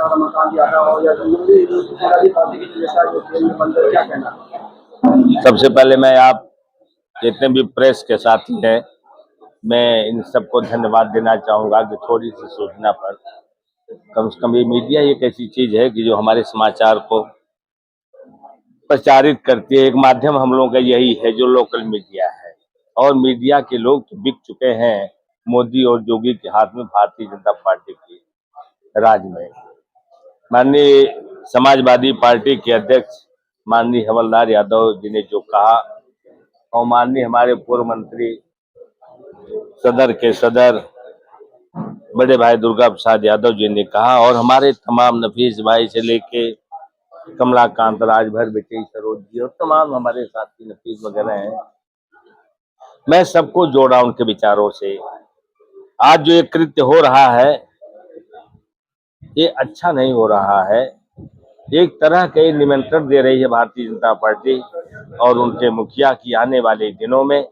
नेता रमाकांत यादव हो या समाजवादी पार्टी के नेता जो जेल में बंद है, क्या कहना? सबसे पहले मैं आप जितने भी प्रेस के साथी हैं, मैं इन सबको धन्यवाद देना चाहूँगा कि थोड़ी सी सूचना पर कम से कम ये मीडिया एक ऐसी चीज है कि जो हमारे समाचार को प्रचारित करती है। एक माध्यम हम लोगों का यही है जो लोकल मीडिया है, और मीडिया के लोग तो बिक चुके हैं मोदी और योगी के हाथ में, भारतीय जनता पार्टी की राज में। माननीय समाजवादी पार्टी के अध्यक्ष माननीय हवलदार यादव जी ने जो कहा, और माननीय हमारे पूर्व मंत्री सदर के सदर बड़े भाई दुर्गा प्रसाद यादव जी ने कहा, और हमारे तमाम नफीस भाई से लेके कमलाकांत राजभर विजय सरोज जी और तमाम हमारे साथी नफीस वगैरह हैं, मैं सबको जोड़ा उनके विचारों से। आज जो ये कृत्य हो रहा है ये अच्छा नहीं हो रहा है। एक तरह के निमंत्रण दे रही है भारतीय जनता पार्टी और उनके मुखिया की आने वाले दिनों में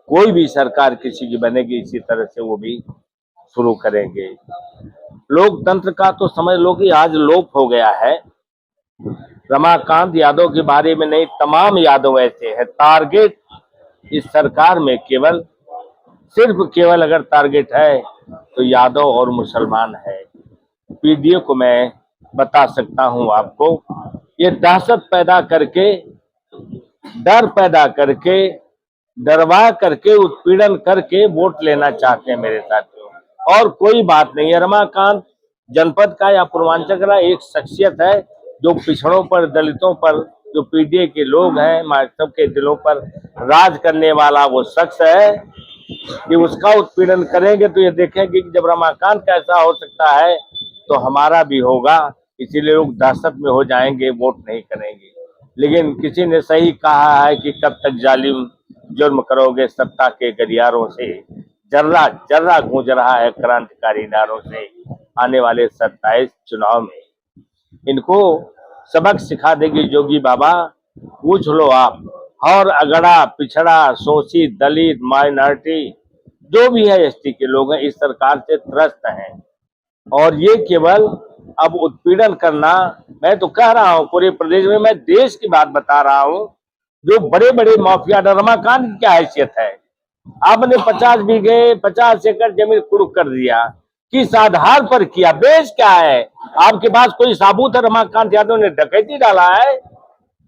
कोई भी सरकार किसी की बनेगी, इसी तरह से वो भी शुरू करेंगे। लोकतंत्र का तो समझ लो कि आज लोप हो गया है। रमाकांत यादव के बारे में नहीं, तमाम यादव ऐसे हैं। टारगेट इस सरकार में केवल अगर टारगेट है तो यादव और मुसलमान है। पीडीए को मैं बता सकता हूं आपको, ये दहशत पैदा करके, डर पैदा करके, डरवा करके, उत्पीड़न करके वोट लेना चाहते हैं मेरे साथियों, और कोई बात नहीं है। रमाकांत जनपद का या पूर्वांचल का एक शख्सियत है जो पिछड़ों पर, दलितों पर, जो पीडीए के लोग हैं, सबके दिलों पर राज करने वाला वो शख्स है कि उसका उत्पीड़न करेंगे तो ये देखेंगे कि जब रमाकांत का ऐसा हो सकता है तो हमारा भी होगा। इसीलिए लोग दहशत में हो जाएंगे, वोट नहीं करेंगे। लेकिन किसी ने सही कहा है कि कब तक जालिम जुर्म करोगे सत्ता के गलियारों से, जर्रा जर्रा गूंज रहा है क्रांतिकारी नारों से। आने वाले 27 चुनाव में इनको सबक सिखा देगी योगी बाबा। पूछ लो आप, और अगड़ा, पिछड़ा, शोषित, दलित, माइनॉरिटी जो भी है, एसटी के लोग हैं, इस सरकार से त्रस्त हैं। और ये केवल अब उत्पीड़न करना, मैं तो कह रहा हूं पूरे प्रदेश में, मैं देश की बात बता रहा हूं, जो बड़े बड़े माफिया, रमाकांत की क्या हैसियत है? आपने 50 बीघे 50 एकड़ जमीन कुर्क कर दिया, किस आधार पर किया? बेस क्या है? आपके पास कोई सबूत है? रमाकांत यादव ने डकैती डाला है,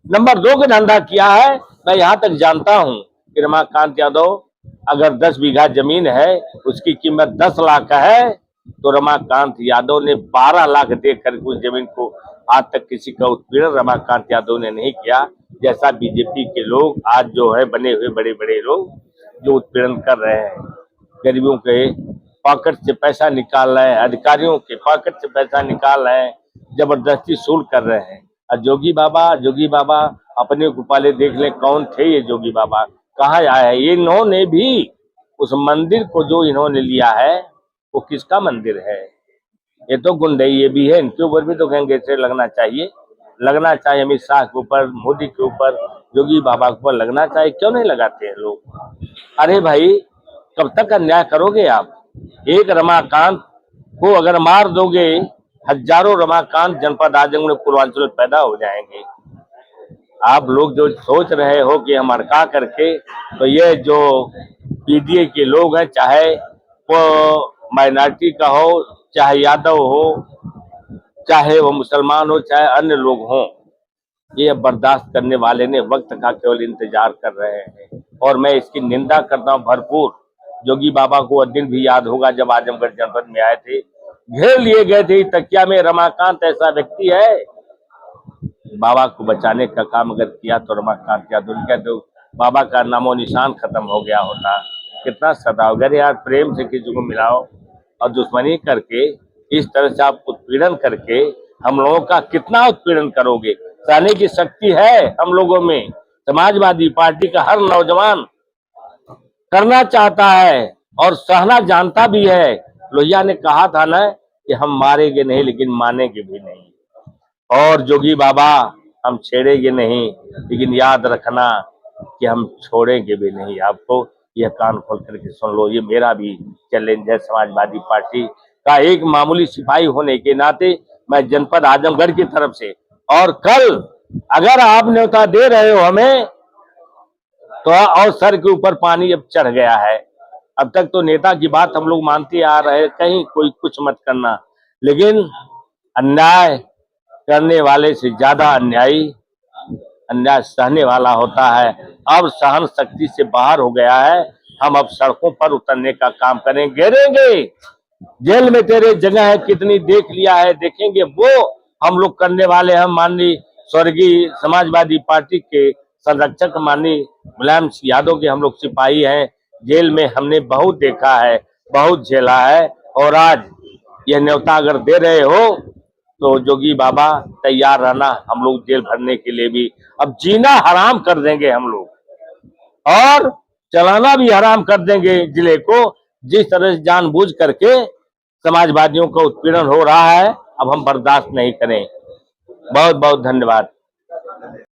नंबर 2 का धंधा किया है। मैं यहां तक जानता हूं कि रमाकांत यादव अगर 10 बीघा जमीन है, उसकी कीमत 10 लाख है, तो रमाकांत यादव ने 12 लाख देकर उस जमीन को, आज तक किसी का उत्पीड़न रमाकांत यादव ने नहीं किया। जैसा बीजेपी के लोग आज जो है बने हुए बड़े बड़े लोग जो उत्पीड़न कर रहे हैं, गरीबों के पॉकेट से पैसा निकाल रहे हैं, अधिकारियों के पॉकेट से पैसा निकाल रहे हैं, जबरदस्ती सूट कर रहे हैं। और जोगी बाबा अपने को पहले देख ले, कौन थे ये जोगी बाबा, कहाँ आए हैं? इन्होंने भी उस मंदिर को जो इन्होंने लिया है वो किसका मंदिर है? ये तो गुंडई ये भी है, इनके ऊपर भी तो गैंगस्टर लगना चाहिए अमित शाह के ऊपर, मोदी के ऊपर, योगी बाबा के ऊपर लगना चाहिए। क्यों नहीं लगाते हैं लोग? अरे भाई, कब तक अन्याय करोगे आप? एक रमाकांत को अगर मार दोगे, हजारों रमाकांत जनपद आजमगढ़ पूर्वांचल में पैदा हो जाएंगे। आप लोग जो सोच रहे हो कि हम अड़का करके, तो ये जो पीडीए के लोग हैं, चाहे वो माइनॉरिटी का हो, चाहे यादव हो, चाहे वो मुसलमान हो, चाहे अन्य लोग हों, ये बर्दाश्त करने वाले ने वक्त का केवल इंतजार कर रहे हैं। और मैं इसकी निंदा करता हूं भरपूर। जोगी बाबा को वह दिन भी याद होगा जब आजमगढ़ जनपद में आए थे, घेर लिए गए थे तकिया में। रमाकांत ऐसा व्यक्ति है, बाबा को बचाने का काम अगर किया तो रमाकांत यादव क्या, तो बाबा का नामो निशान खत्म हो गया होता। कितना सताओ, अगर यार प्रेम से किसी को मिलाओ, और दुश्मनी करके इस तरह से आप उत्पीड़न करके हम लोगों का कितना उत्पीड़न करोगे? सहने की शक्ति है हम लोगों में। समाजवादी पार्टी का हर नौजवान करना चाहता है और सहना जानता भी है। लोहिया ने कहा था ना कि हम मारेंगे नहीं लेकिन मानेंगे भी नहीं। और जोगी बाबा, हम छेड़ेंगे नहीं, लेकिन याद रखना कि हम छोड़ेंगे भी नहीं आपको। यह कान खोल करके सुन लो, ये मेरा भी चैलेंज है समाजवादी पार्टी का एक मामूली सिपाही होने के नाते। मैं जनपद आजमगढ़ की तरफ से। और कल अगर आप न्योता दे रहे हो हमें तो और सर के ऊपर पानी अब चढ़ गया है। अब तक तो नेता की बात हम लोग मानते आ रहे, कहीं कोई कुछ मत करना, लेकिन अन्याय करने वाले से ज्यादा अन्यायी अन्याय सहने वाला होता है। अब सहन शक्ति से बाहर हो गया है। हम अब सड़कों पर उतरने का काम करेंगे, घेरेंगे। जेल में तेरे जगह है कितनी देख लिया है, देखेंगे वो हम लोग करने वाले। हम माननीय स्वर्गीय समाजवादी पार्टी के संरक्षक माननीय मुलायम सिंह यादव के हम लोग सिपाही हैं। जेल में हमने बहुत देखा है, बहुत झेला है। और आज यह न्योता अगर दे रहे हो तो जोगी बाबा तैयार रहना, हम लोग जेल भरने के लिए भी। अब जीना हराम कर देंगे हम लोग और चलाना भी हराम कर देंगे जिले को। जिस तरह से जानबूझ करके समाजवादियों का उत्पीड़न हो रहा है, अब हम बर्दाश्त नहीं करें। बहुत बहुत धन्यवाद।